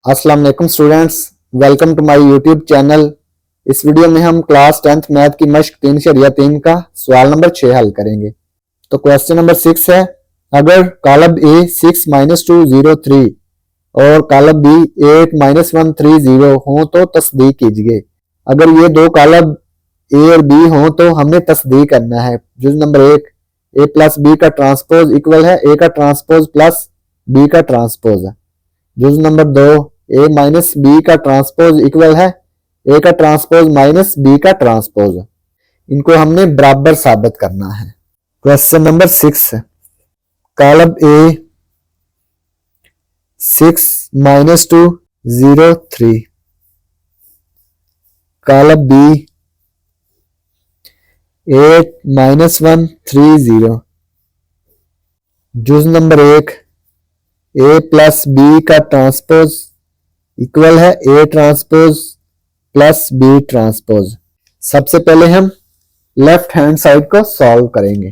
अस्सलाम वालेकुम students, welcome to my YouTube channel. इस वीडियो में हम क्लास 10th मैथ की मश्क 3/3 का सवाल नंबर 6 हल करेंगे। तो क्वेश्चन नंबर 6 है, अगर कॉलम ए 6 - 2 0 3 और कॉलम बी 8 - 1 3 0 हो तो तस्दीक कीजिए। अगर ये दो कॉलम ए और बी हो तो हमने तस्दीक करना है। जुज नंबर 1, ए प्लस बी का ट्रांसपोज इक्वल है ए का ट्रांसपोज प्लस बी का ट्रांसपोज है। जुज नंबर 2, ए माइनस बी का ट्रांसपोज इक्वल है ए का ट्रांसपोज माइनस बी का ट्रांसपोज। इनको हमने बराबर साबित करना है। Question number 6, column A 6 - 2 0 3, column B 8 - 1 3 0। जुज नंबर 1, ए प्लस बी का ट्रांसपोज इक्वल है A transpose plus B transpose. सबसे पहले हम लेफ्ट हैंड साइड को सॉल्व करेंगे।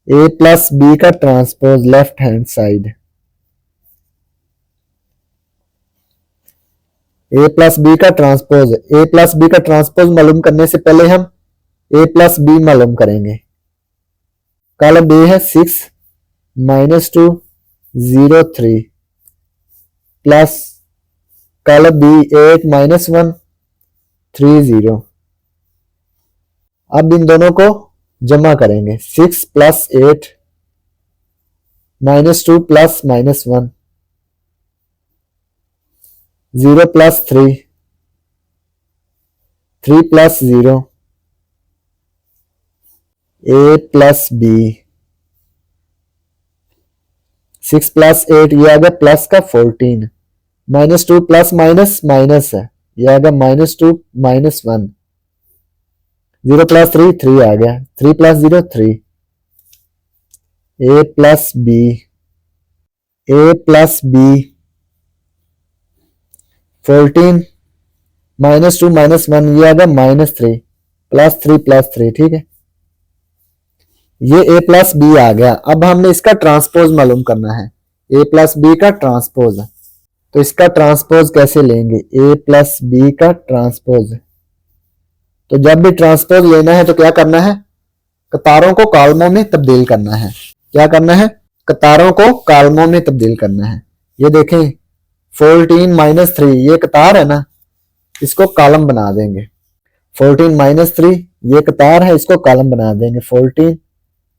ए प्लस बी का transpose left hand side, A plus B का ट्रांसपोज। ए प्लस बी का ट्रांसपोज मालूम करने से पहले हम ए प्लस बी मालूम करेंगे। कॉलम ए है 6 - 2 0 3 प्लस कॉलम बी 8 - 1 3 0। अब इन दोनों को जमा करेंगे। 6 + 8 -2 + -1 0 + 3 3 + 0 ए प्लस बी। 6 + 8 ये आ गया प्लस का 14, -2 प्लस माइनस माइनस है, ये आ गया -2 -1, 0 + 3 3 आ गया, 3 + 0 3। A plus B, A plus B 14 -2 -1 ये आ गया -3 +3 +3। ठीक है, ये ए प्लस बी आ गया। अब हमने इसका ट्रांसपोज मालूम करना है, ए प्लस बी का ट्रांसपोज। तो इसका ट्रांसपोज कैसे लेंगे, ए प्लस बी का ट्रांसपोज। तो जब भी ट्रांसपोज लेना है तो क्या करना है, कतारों को कॉलमों में तब्दील करना है। क्या करना है, कतारों को कॉलमों में तब्दील करना है। ये देखें 14 - 3 ये कतार है ना, इसको कॉलम बना देंगे। 14 - 3 ये कतार है, इसको कॉलम बना देंगे। 14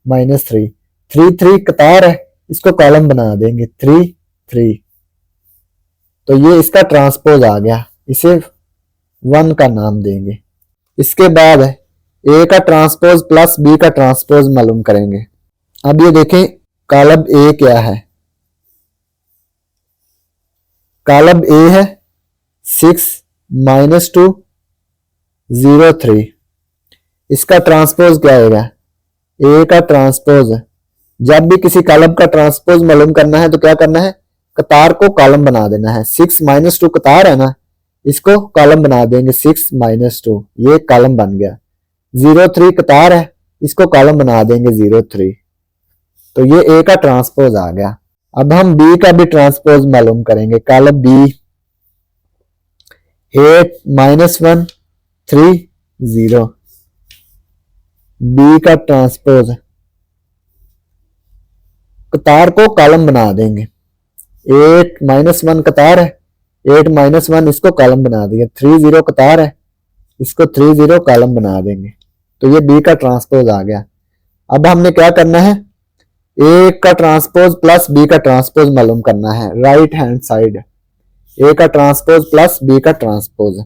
- 3 3 3 कतार है, इसको कॉलम बना देंगे 3 3। तो ये इसका ट्रांसपोज आ गया, इसे 1 का नाम देंगे। इसके बाद ए का ट्रांसपोज प्लस बी का ट्रांसपोज मालूम करेंगे। अब ये देखें कॉलम ए क्या है, कॉलम ए है 6 - 2 0 3। इसका ट्रांसपोज क्या आएगा, ए का ट्रांसपोज। जब भी किसी कॉलम का ट्रांसपोज मालूम करना है तो क्या करना है, कतार को कॉलम बना देना है। 6 - 2 कतार है ना, इसको कॉलम बना देंगे 6 - 2, ये कॉलम बन गया। 0 3 कतार है, इसको कॉलम बना देंगे 0 3। तो ये ए का ट्रांसपोज आ गया। अब हम बी का भी ट्रांसपोज मालूम करेंगे। कॉलम बी 8 - 1 3 0, बी का ट्रांसपोज। कतार को कॉलम बना देंगे। 8 - 1 कतार है, 8 - 1 इसको कॉलम बना देंगे। 3 0 कतार है, इसको 3 0 कॉलम बना देंगे। तो ये बी का ट्रांसपोज आ गया। अब हमने क्या करना है, ए का ट्रांसपोज प्लस बी का ट्रांसपोज मालूम करना है। राइट हैंड साइड, ए का ट्रांसपोज प्लस बी का ट्रांसपोज।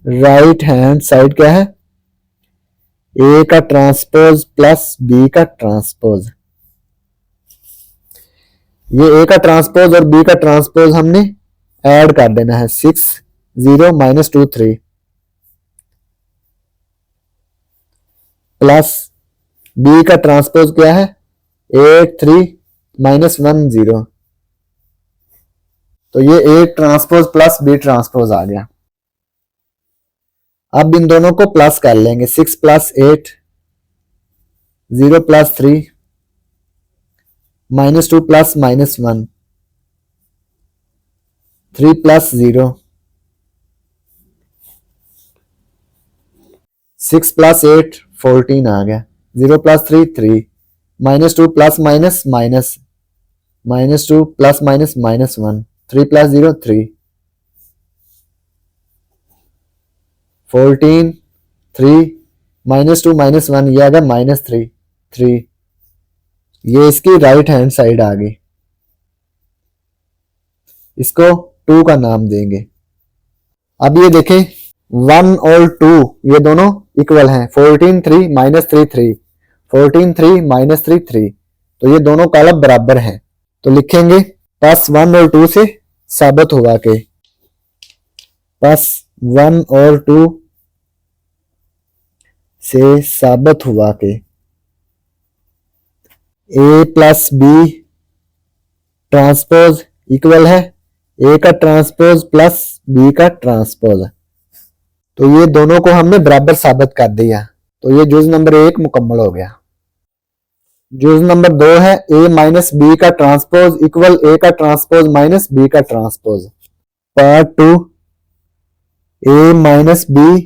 राइट हैंड साइड क्या है, ए का ट्रांसपोज प्लस बी का ट्रांसपोज। ये ए का ट्रांसपोज और बी का ट्रांसपोज हमने ऐड कर देना है। 6 0 - 2 3 प्लस बी का ट्रांसपोज क्या है, 8 3 - 1 0। तो ये A transpose plus B transpose आ गया। अब इन दोनों को प्लस कर लेंगे। 6 + 8 0 + 3 -2 + -1 3 प्लस 0, 6 प्लस 8 14 आ गया, 0 plus 3 3, -2 plus minus minus, -2 plus minus -1, 3 plus 0 3, 14 3, -2 -1, ये आ गया -3 3, ये इसकी राइट हैंड साइड आ गई, इसको 2 का नाम देंगे। अब ये देखें 1 और 2 ये दोनों इक्वल हैं, 14 3 -3 3, 14 3 -3 3, तो ये दोनों कॉलम बराबर हैं, तो लिखेंगे प्लस 1 और 2 से साबित हुआ कि प्लस 1 और 2 से साबित हुआ कि ए प्लस बी ट्रांसपोज इक्वल है ए का ट्रांसपोज प्लस बी का ट्रांसपोज, तो ये दोनों को हमने बराबर साबित कर दिया, तो ये जुज नंबर 1 मुकम्मल हो गया। जुज नंबर 2 है ए माइनस बी का ट्रांसपोज इक्वल ए का ट्रांसपोज माइनस बी का transpose. Part 2, A minus B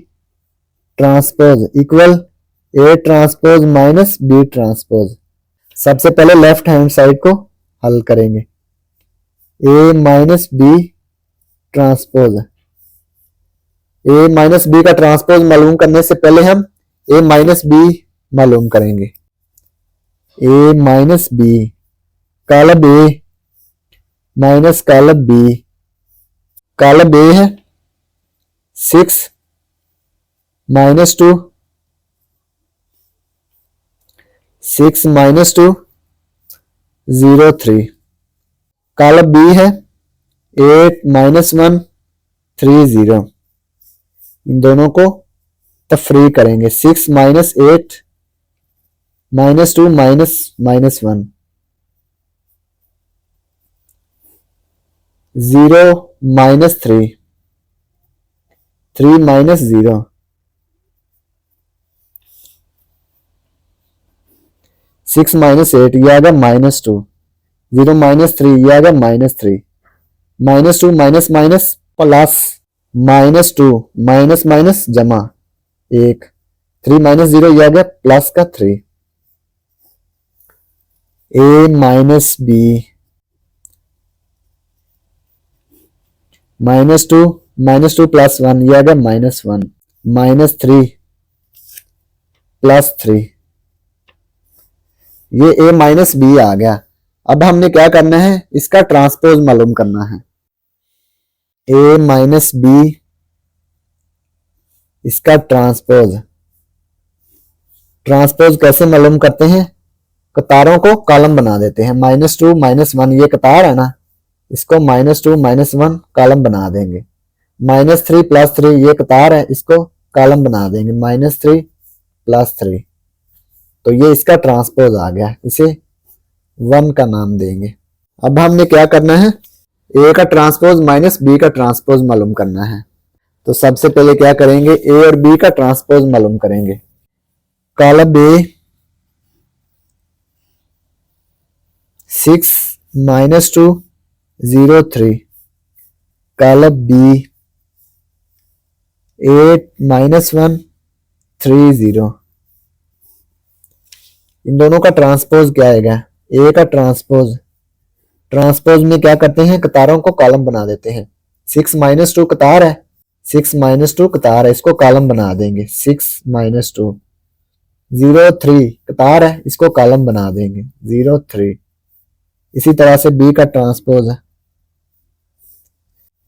transpose equal A transpose minus B transpose. सबसे पहले लेफ्ट हैंड साइड को हल करेंगे, A minus B transpose, A minus B का transpose मालूम करने से पहले हम ए माइनस बी मालूम करेंगे। A minus B column A minus column B, column A है 6 -2, 6 -2 0 3, कॉलम बी है 8 -1 3 0, इन दोनों को तफरी करेंगे, 6 -8 -2 -1 0 -3 3 -0, 6 -8 ये आ गया -2, 0 -3 ये आ गया -3, -2 minus minus plus, -2 minus minus जमा 1, 3 -0 ये आ गया प्लस का 3। ए माइनस बी -2 प्लस 1 ये आ गया -1, -3 प्लस 3, ये ए माइनस बी आ गया। अब हमने क्या करना है, इसका ट्रांसपोज मालूम करना है। ए माइनस बी इसका ट्रांसपोज, ट्रांसपोज कैसे मालूम करते हैं, कतारों को कॉलम बना देते हैं, -2 -1 ये कतार है ना, इसको -2 -1 कॉलम बना देंगे, -3 प्लस 3 ये कतार है, इसको कॉलम बना देंगे, -3 प्लस 3, तो ये इसका ट्रांसपोज आ गया, इसे 1 का नाम देंगे। अब हमने क्या करना है, ए का ट्रांसपोज माइनस बी का ट्रांसपोज मालूम करना है, तो सबसे पहले क्या करेंगे, ए और बी का ट्रांसपोज मालूम करेंगे। कॉलम ए 6 -2 0 3, कॉलम बी 8 -1 3 0, इन दोनों का ट्रांसपोज क्या आएगा, ए का ट्रांसपोज, ट्रांसपोज में क्या करते हैं, कतारों को कॉलम बना देते हैं, 6 -2 कतार है, 6 -2 कतार है, इसको कॉलम बना देंगे, 6 -2, 0 3 कतार है, इसको कॉलम बना देंगे, 0 3। इसी तरह से बी का ट्रांसपोज है,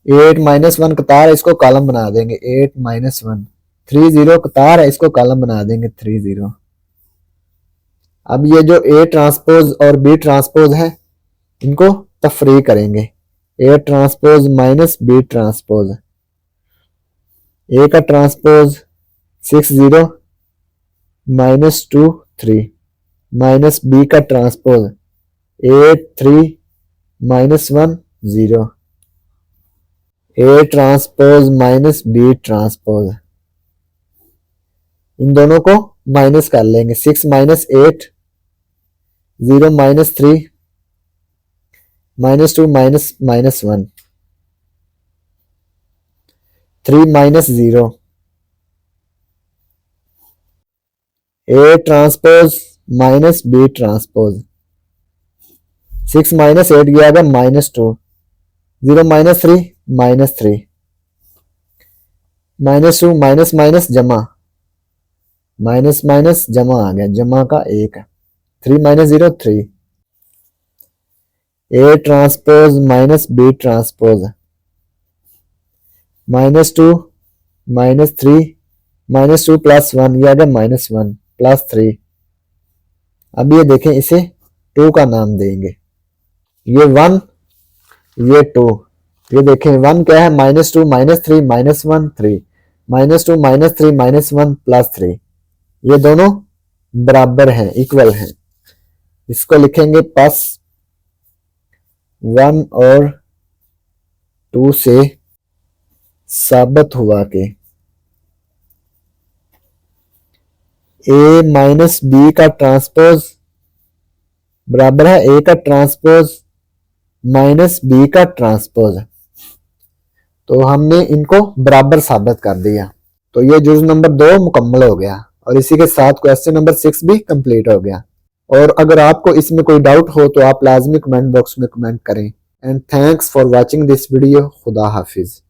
8 -1 कतार है, इसको कॉलम बना देंगे, 8 -1, 3 0 कतार है, इसको कॉलम बना देंगे, 3 0। अब ये जो ए ट्रांसपोज और बी ट्रांसपोज है, इनको तफरी करेंगे, A transpose minus B transpose, A का ट्रांसपोज 6 0 -2 3 माइनस बी का transpose 8 3 -1 0, A transpose minus B transpose, इन दोनों को माइनस कर लेंगे, 6 -8 0 -3 -2 -1, 3 minus 0, A transpose minus B transpose, 6 minus 8 गया आगे -2, 0 माइनस 3 -3, -2 माइनस माइनस जमा, माइनस माइनस जमा आ गया, जमा का 1, 3 minus 0 3, A transpose minus B transpose, -2 -3 -2 plus 1, ये आ गया -1 प्लस 3। अब ये देखें, इसे 2 का नाम देंगे, ये 1 ये 2, ये देखें 1 क्या है, -2 -3 -1 3, -2 -3 -1 प्लस 3, ये दोनों बराबर हैं, इक्वल हैं। इसको लिखेंगे प्लस 1 और 2 से साबित हुआ कि ए माइनस बी का ट्रांसपोज बराबर है ए का ट्रांसपोज माइनस बी का ट्रांसपोज। तो हमने इनको बराबर साबित कर दिया। तो ये जुज नंबर 2 मुकम्मल हो गया और इसी के साथ क्वेश्चन नंबर 6 भी कंप्लीट हो गया। और अगर आपको इसमें कोई डाउट हो तो आप लाजमी कमेंट बॉक्स में कमेंट करें। And thanks for watching this video. खुदा हाफिज।